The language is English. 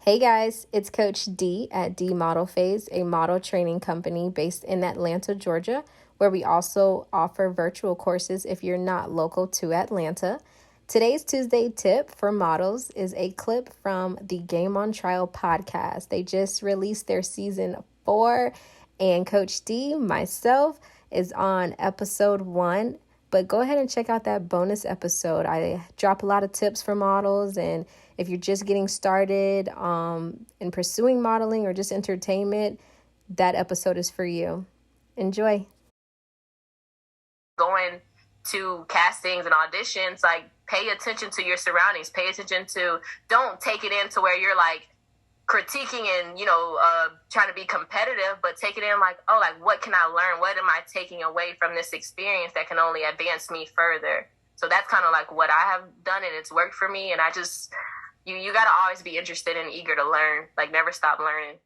Hey guys, it's Coach D at D Model Phase, a model training company based in Atlanta, Georgia, where we also offer virtual courses if you're not local to Atlanta. Today's Tuesday tip for models is a clip from the Game on Trial podcast. They just released their season 4, and Coach D, myself, is on episode 1. But go ahead and check out that bonus episode. I drop a lot of tips for models, and if you're just getting started in pursuing modeling or just entertainment, that episode is for you. Enjoy. Going to castings and auditions, like, pay attention to your surroundings. Pay attention to, don't take it in to where you're like critiquing and, trying to be competitive, but take it in like, oh, like, what can I learn? What am I taking away from this experience that can only advance me further? So that's kind of like what I have done, and it's worked for me. And I just, you got to always be interested and eager to learn, like, never stop learning.